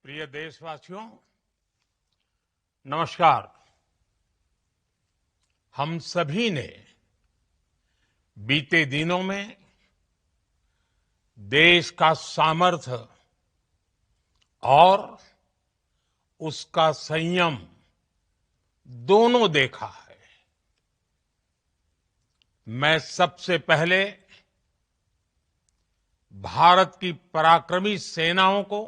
प्रिय देशवासियों, नमस्कार। हम सभी ने बीते दिनों में देश का सामर्थ्य और उसका संयम दोनों देखा है। मैं सबसे पहले भारत की पराक्रमी सेनाओं को,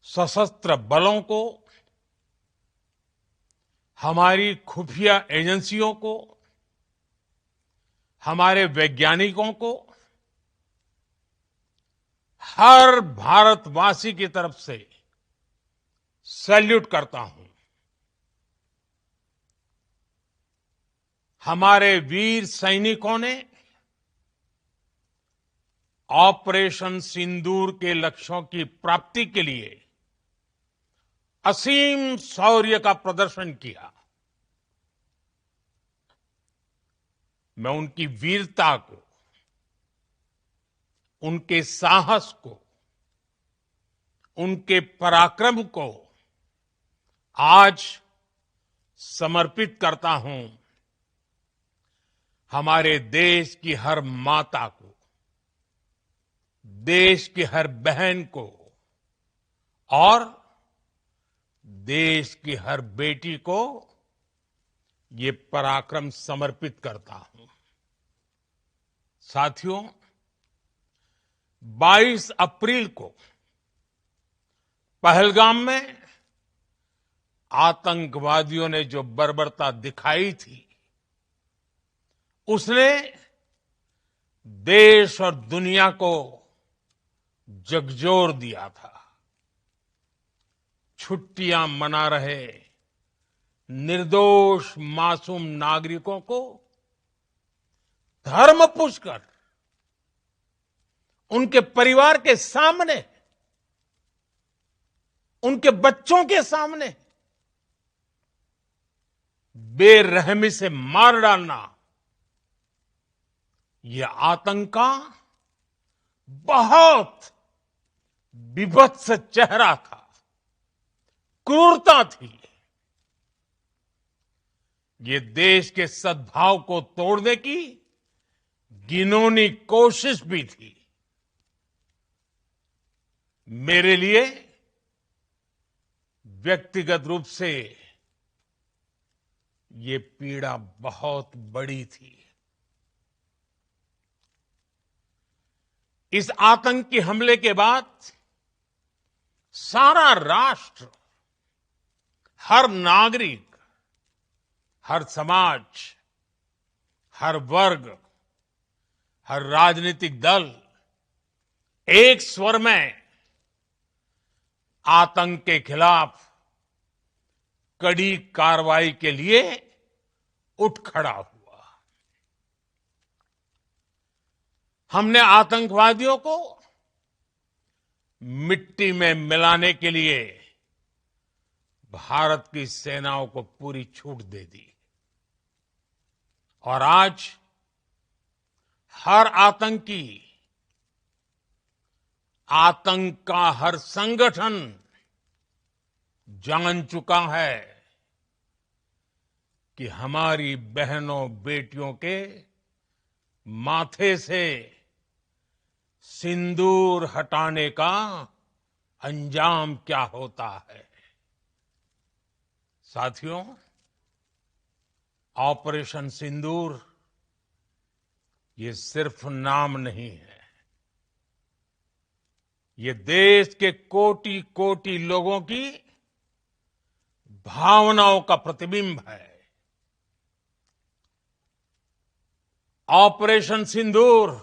सशस्त्र बलों को, हमारी खुफिया एजेंसियों को, हमारे वैज्ञानिकों को, हर भारतवासी की तरफ से सैल्यूट करता हूं। हमारे वीर सैनिकों ने ऑपरेशन सिंदूर के लक्ष्यों की प्राप्ति के लिए असीम शौर्य का प्रदर्शन किया। मैं उनकी वीरता को, उनके साहस को, उनके पराक्रम को आज समर्पित करता हूं हमारे देश की हर माता को, देश की हर बहन को और देश की हर बेटी को ये पराक्रम समर्पित करता हूं। साथियों, 22 अप्रैल को पहलगाम में आतंकवादियों ने जो बर्बरता दिखाई थी, उसने देश और दुनिया को झकझोर दिया था। छुट्टियां मना रहे निर्दोष मासूम नागरिकों को धर्म पूछकर उनके परिवार के सामने, उनके बच्चों के सामने बेरहमी से मार डालना, यह आतंक का बहुत विभत्स चेहरा था, क्रूरता थी। ये देश के सद्भाव को तोड़ने की घिनौनी कोशिश भी थी। मेरे लिए व्यक्तिगत रूप से ये पीड़ा बहुत बड़ी थी। इस आतंकी हमले के बाद सारा राष्ट्र, हर नागरिक, हर समाज, हर वर्ग, हर राजनीतिक दल एक स्वर में आतंक के खिलाफ कड़ी कार्रवाई के लिए उठ खड़ा हुआ। हमने आतंकवादियों को मिट्टी में मिलाने के लिए भारत की सेनाओं को पूरी छूट दे दी और आज हर आतंकी, आतंक का हर संगठन जान चुका है कि हमारी बहनों बेटियों के माथे से सिंदूर हटाने का अंजाम क्या होता है। साथियों, ऑपरेशन सिंदूर ये सिर्फ नाम नहीं है, ये देश के कोटि कोटि लोगों की भावनाओं का प्रतिबिंब है। ऑपरेशन सिंदूर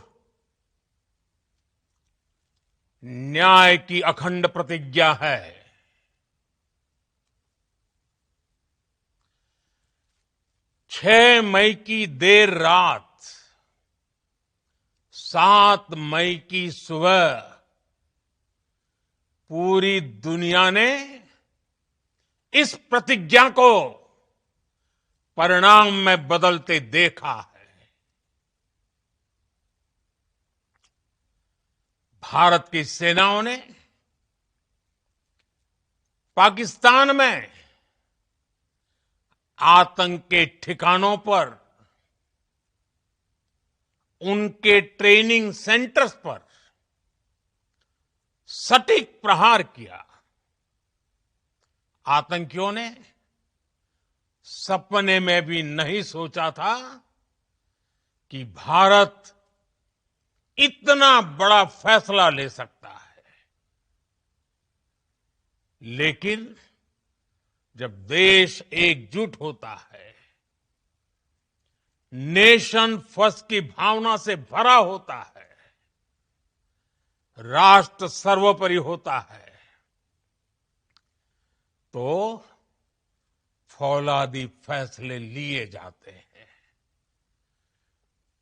न्याय की अखंड प्रतिज्ञा है। 6 मई की देर रात, 7 मई की सुबह पूरी दुनिया ने इस प्रतिज्ञा को परिणाम में बदलते देखा है। भारत की सेनाओं ने पाकिस्तान में आतंक के ठिकानों पर, उनके ट्रेनिंग सेंटर्स पर सटीक प्रहार किया। आतंकियों ने सपने में भी नहीं सोचा था कि भारत इतना बड़ा फैसला ले सकता है। लेकिन जब देश एकजुट होता है, नेशन फर्स्ट की भावना से भरा होता है, राष्ट्र सर्वोपरि होता है, तो फौलादी फैसले लिए जाते हैं,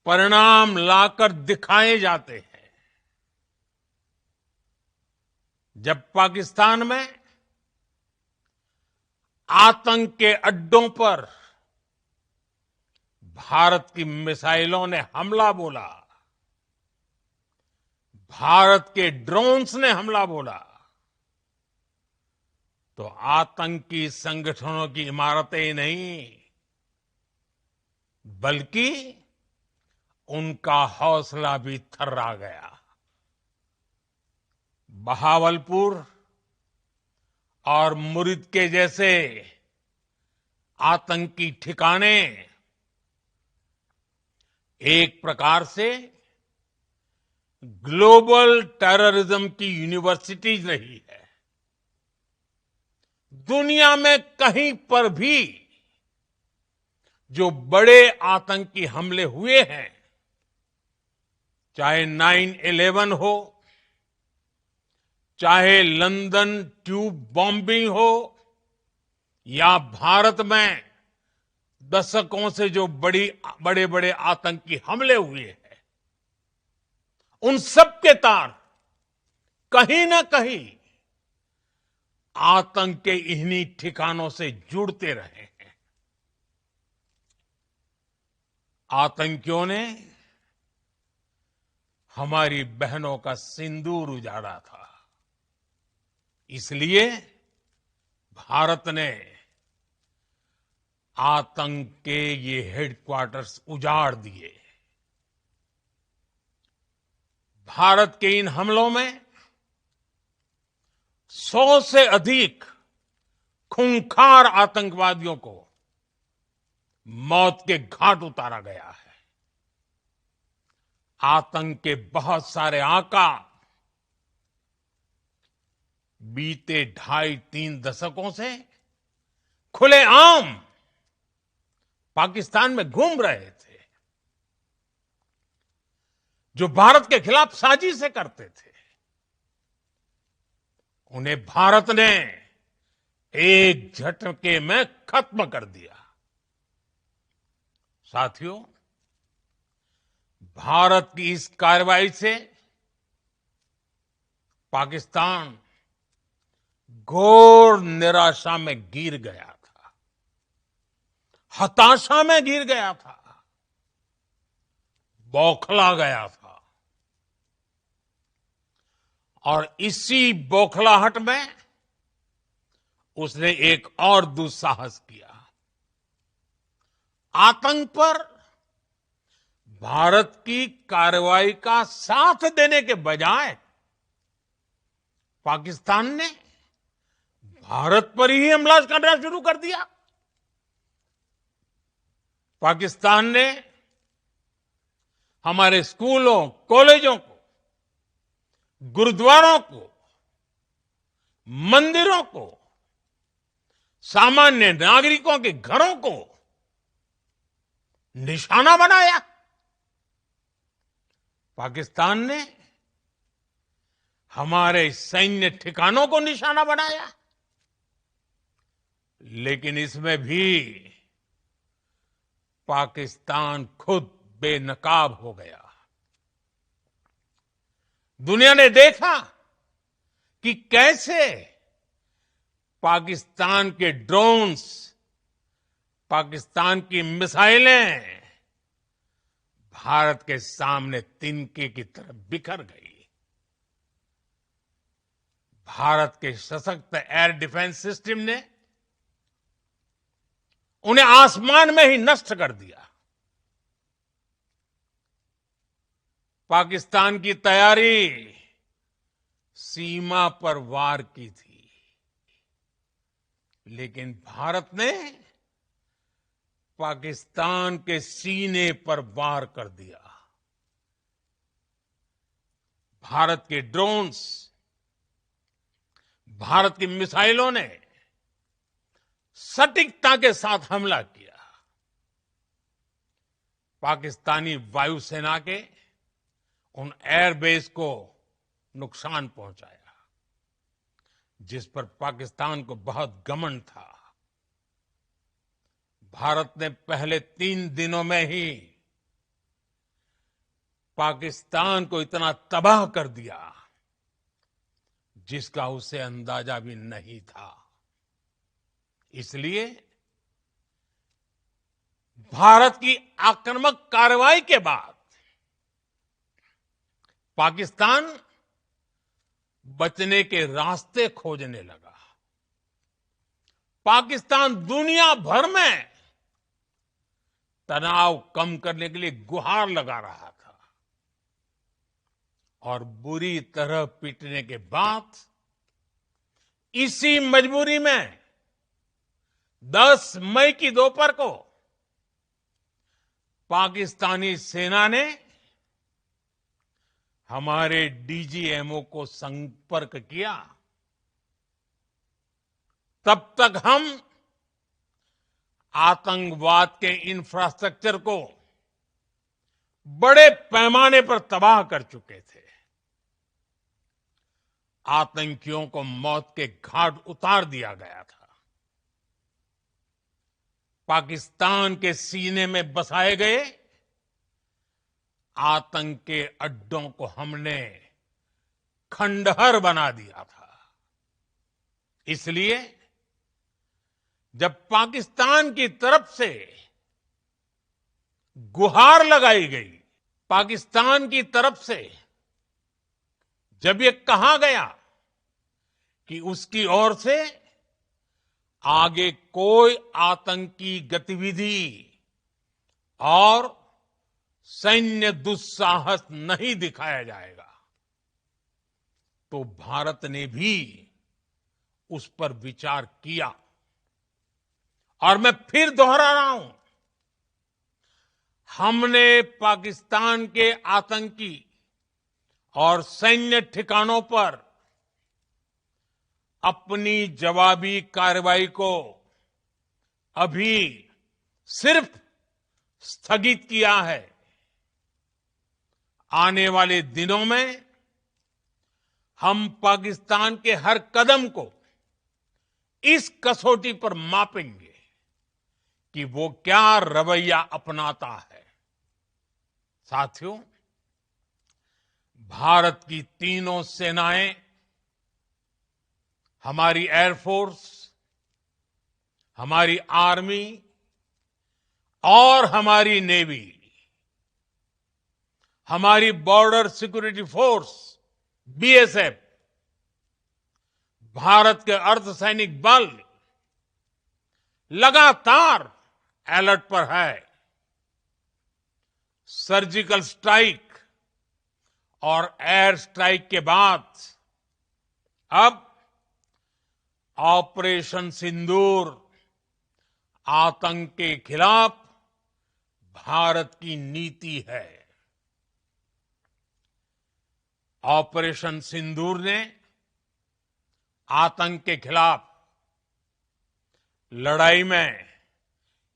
परिणाम लाकर दिखाए जाते हैं। जब पाकिस्तान में आतंक के अड्डों पर भारत की मिसाइलों ने हमला बोला, भारत के ड्रोन्स ने हमला बोला, तो आतंकी संगठनों की इमारतें ही नहीं, बल्कि उनका हौसला भी थर्रा गया। बहावलपुर और मुरिद के जैसे आतंकी ठिकाने एक प्रकार से ग्लोबल टेररिज्म की यूनिवर्सिटीज रही है। दुनिया में कहीं पर भी जो बड़े आतंकी हमले हुए हैं, चाहे 9/11 हो, चाहे लंदन ट्यूब बॉम्बिंग हो, या भारत में दशकों से जो बड़े बड़े आतंकी हमले हुए हैं, उन सब के तार कहीं ना कहीं आतंक के इन्हीं ठिकानों से जुड़ते रहे हैं। आतंकियों ने हमारी बहनों का सिंदूर उजाड़ा था, इसलिए भारत ने आतंक के ये हेडक्वार्टर्स उजाड़ दिए। भारत के इन हमलों में 100 से अधिक खूंखार आतंकवादियों को मौत के घाट उतारा गया है। आतंक के बहुत सारे आका बीते 2.5-3 दशकों से खुलेआम पाकिस्तान में घूम रहे थे, जो भारत के खिलाफ साजिशें करते थे। उन्हें भारत ने एक झटके में खत्म कर दिया। साथियों, भारत की इस कार्रवाई से पाकिस्तान घोर निराशा में गिर गया था, हताशा में गिर गया था, बौखला गया था। और इसी बौखलाहट में उसने एक और दुस्साहस किया। आतंक पर भारत की कार्रवाई का साथ देने के बजाय पाकिस्तान ने भारत पर ही हमला करना शुरू कर दिया। पाकिस्तान ने हमारे स्कूलों, कॉलेजों को, गुरुद्वारों को, मंदिरों को, सामान्य नागरिकों के घरों को निशाना बनाया। पाकिस्तान ने हमारे सैन्य ठिकानों को निशाना बनाया। लेकिन इसमें भी पाकिस्तान खुद बेनकाब हो गया। दुनिया ने देखा कि कैसे पाकिस्तान के ड्रोन्स, पाकिस्तान की मिसाइलें भारत के सामने तिनके की तरह बिखर गई। भारत के सशक्त एयर डिफेंस सिस्टम ने उन्हें आसमान में ही नष्ट कर दिया। पाकिस्तान की तैयारी सीमा पर वार की थी, लेकिन भारत ने पाकिस्तान के सीने पर वार कर दिया। भारत के ड्रोन्स, भारत की मिसाइलों ने सटीकता के साथ हमला किया। पाकिस्तानी वायुसेना के उन एयरबेस को नुकसान पहुंचाया, जिस पर पाकिस्तान को बहुत घमंड था। भारत ने पहले 3 दिनों में ही पाकिस्तान को इतना तबाह कर दिया, जिसका उसे अंदाजा भी नहीं था। इसलिए भारत की आक्रामक कार्रवाई के बाद पाकिस्तान बचने के रास्ते खोजने लगा। पाकिस्तान दुनिया भर में तनाव कम करने के लिए गुहार लगा रहा था, और बुरी तरह पीटने के बाद इसी मजबूरी में 10 मई की दोपहर को पाकिस्तानी सेना ने हमारे डीजीएमओ को संपर्क किया। तब तक हम आतंकवाद के इंफ्रास्ट्रक्चर को बड़े पैमाने पर तबाह कर चुके थे। आतंकियों को मौत के घाट उतार दिया गया था। पाकिस्तान के सीने में बसाए गए आतंक के अड्डों को हमने खंडहर बना दिया था। इसलिए जब पाकिस्तान की तरफ से गुहार लगाई गई, पाकिस्तान की तरफ से जब ये कहा गया कि उसकी ओर से आगे कोई आतंकी गतिविधि और सैन्य दुस्साहस नहीं दिखाया जाएगा, तो भारत ने भी उस पर विचार किया। और मैं फिर दोहरा रहा हूं, हमने पाकिस्तान के आतंकी और सैन्य ठिकानों पर अपनी जवाबी कार्रवाई को अभी सिर्फ स्थगित किया है। आने वाले दिनों में हम पाकिस्तान के हर कदम को इस कसौटी पर मापेंगे कि वो क्या रवैया अपनाता है। साथियों, भारत की तीनों सेनाएं, हमारी एयरफोर्स, हमारी आर्मी और हमारी नेवी, हमारी border security force BSF, Bharat के अर्धसैनिक बल लगातार अलर्ट पर है। सर्जिकल स्ट्राइक और एयर स्ट्राइक के बाद अब ऑपरेशन सिंदूर आतंक के खिलाफ भारत की नीति है। ऑपरेशन सिंदूर ने आतंक के खिलाफ लड़ाई में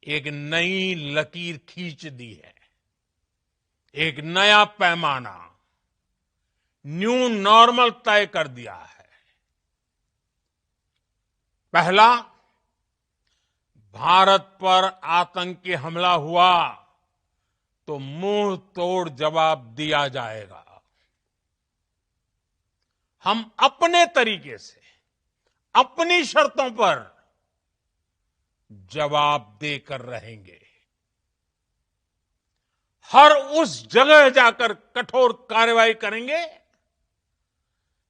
एक नई लकीर खींच दी है। एक नया पैमाना, न्यू नॉर्मल तय कर दिया है। पहला, भारत पर आतंकी हमला हुआ तो मुंह तोड़ जवाब दिया जाएगा। हम अपने तरीके से, अपनी शर्तों पर जवाब देकर रहेंगे। हर उस जगह जाकर कठोर कार्रवाई करेंगे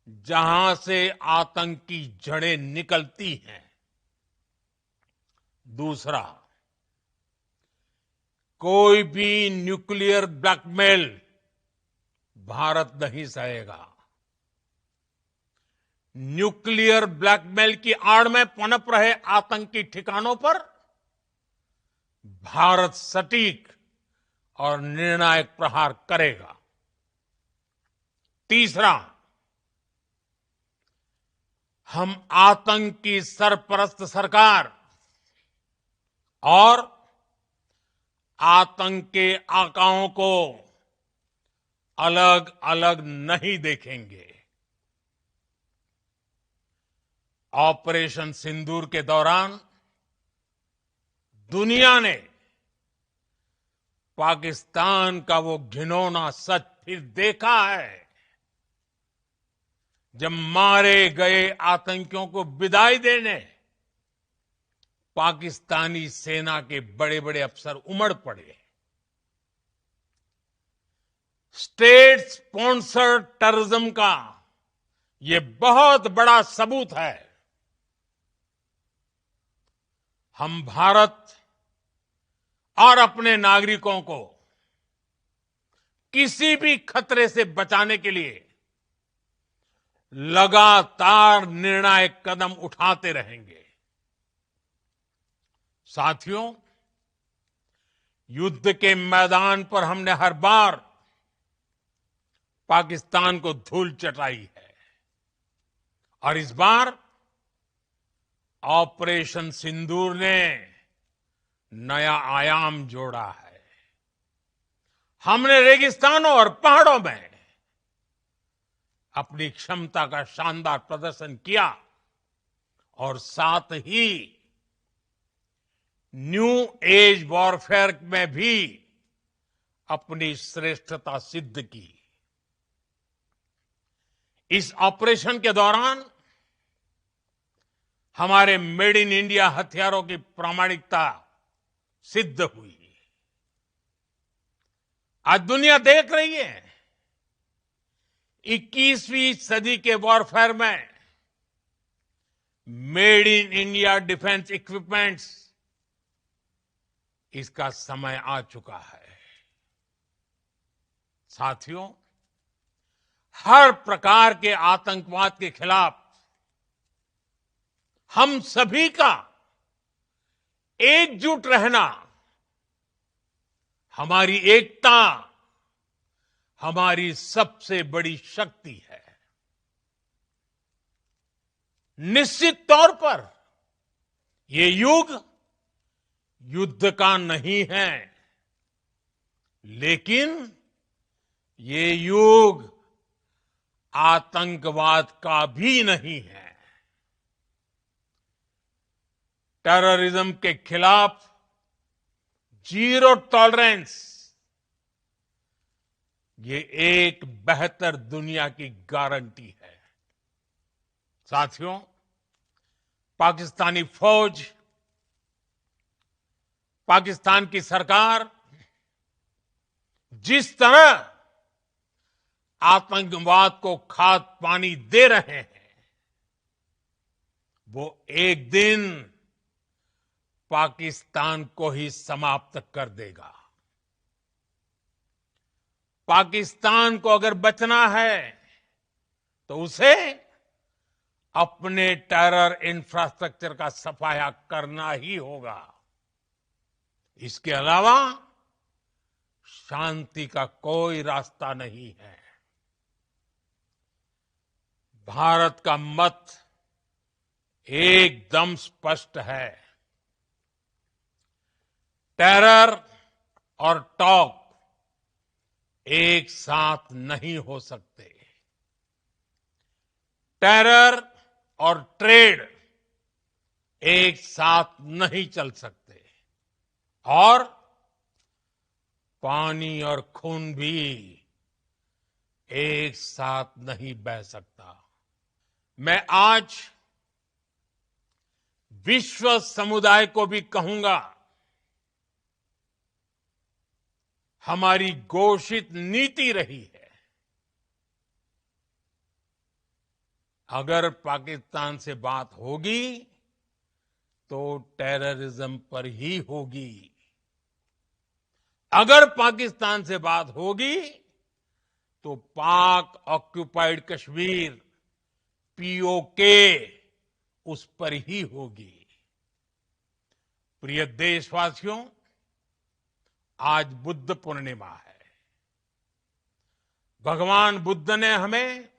जहां से आतंक की जड़ें निकलती हैं। दूसरा, कोई भी न्यूक्लियर ब्लैकमेल भारत नहीं सहेगा। न्यूक्लियर ब्लैकमेल की आड़ में पनप रहे आतंकी ठिकानों पर भारत सटीक और निर्णायक प्रहार करेगा। तीसरा, हम आतंक की सरपरस्त सरकार और आतंक के आकाओं को अलग अलग नहीं देखेंगे। ऑपरेशन सिंदूर के दौरान दुनिया ने पाकिस्तान का वो घिनौना सच फिर देखा है, जब मारे गए आतंकियों को विदाई देने पाकिस्तानी सेना के बड़े बड़े अफसर उमड़ पड़े। स्टेट स्पॉन्सर्ड टेररिज्म का ये बहुत बड़ा सबूत है। हम भारत और अपने नागरिकों को किसी भी खतरे से बचाने के लिए लगातार निर्णायक कदम उठाते रहेंगे। साथियों, युद्ध के मैदान पर हमने हर बार पाकिस्तान को धूल चटाई है और इस बार ऑपरेशन सिंदूर ने नया आयाम जोड़ा है। हमने रेगिस्तानों और पहाड़ों में अपनी क्षमता का शानदार प्रदर्शन किया और साथ ही न्यू एज वॉरफेयर में भी अपनी श्रेष्ठता सिद्ध की। इस ऑपरेशन के दौरान हमारे मेड इन इंडिया हथियारों की प्रामाणिकता सिद्ध हुई। आज दुनिया देख रही है 21वीं सदी के वॉरफेयर में made in India defence equipments, इसका समय आ चुका है। साथियों, हर प्रकार के आतंकवाद के खिलाफ हम सभी का एकजुट रहना, हमारी एकता हमारी सबसे बड़ी शक्ति है। निश्चित तौर पर ये युग युद्ध का नहीं है, लेकिन ये युग आतंकवाद का भी नहीं है। टेररिज्म के खिलाफ जीरो टॉलरेंस, ये एक बेहतर दुनिया की गारंटी है। साथियों, पाकिस्तानी फौज, पाकिस्तान की सरकार जिस तरह आतंकवाद को खाद पानी दे रहे हैं, वो एक दिन पाकिस्तान को ही समाप्त कर देगा। पाकिस्तान को अगर बचना है तो उसे अपने टेरर इंफ्रास्ट्रक्चर का सफाया करना ही होगा। इसके अलावा शांति का कोई रास्ता नहीं है। भारत का मत एकदम स्पष्ट है। टेरर और टॉक एक साथ नहीं हो सकते। टेरर और ट्रेड एक साथ नहीं चल सकते और पानी और खून भी एक साथ नहीं बह सकता। मैं आज विश्व समुदाय को भी कहूंगा, हमारी घोषित नीति रही है अगर पाकिस्तान से बात होगी तो टेररिज्म पर ही होगी। अगर पाकिस्तान से बात होगी तो पाक ऑक्युपाइड कश्मीर पीओके उस पर ही होगी। प्रिय देशवासियों, आज बुद्ध पूर्णिमा है। भगवान बुद्ध ने हमें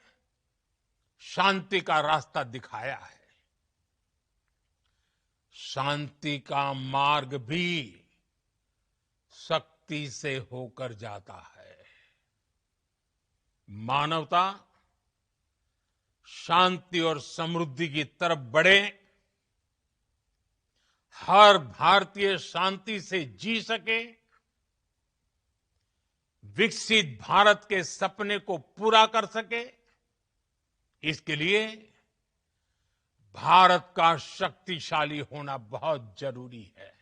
शांति का रास्ता दिखाया है। शांति का मार्ग भी शक्ति से होकर जाता है। मानवता शांति और समृद्धि की तरफ बढ़े, हर भारतीय शांति से जी सके, विकसित भारत के सपने को पूरा कर सके, इसके लिए भारत का शक्तिशाली होना बहुत जरूरी है।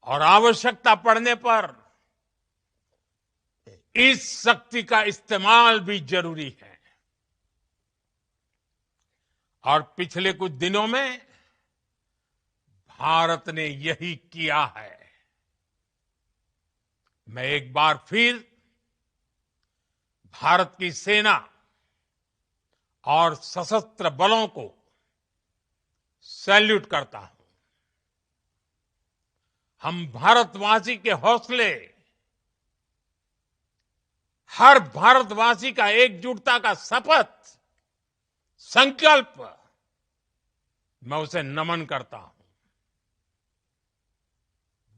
और आवश्यकता पड़ने पर इस शक्ति का इस्तेमाल भी जरूरी है। और पिछले कुछ दिनों में भारत ने यही किया है। मैं एक बार फिर भारत की सेना और सशस्त्र बलों को सैल्यूट करता हूं। हम भारतवासी के हौसले, हर भारतवासी का एकजुटता का शपथ, संकल्प, मैं उसे नमन करता हूं।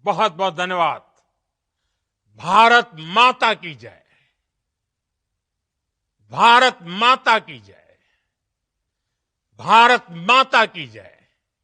बहुत बहुत धन्यवाद। भारत माता की जय। भारत माता की जय। भारत माता की जय।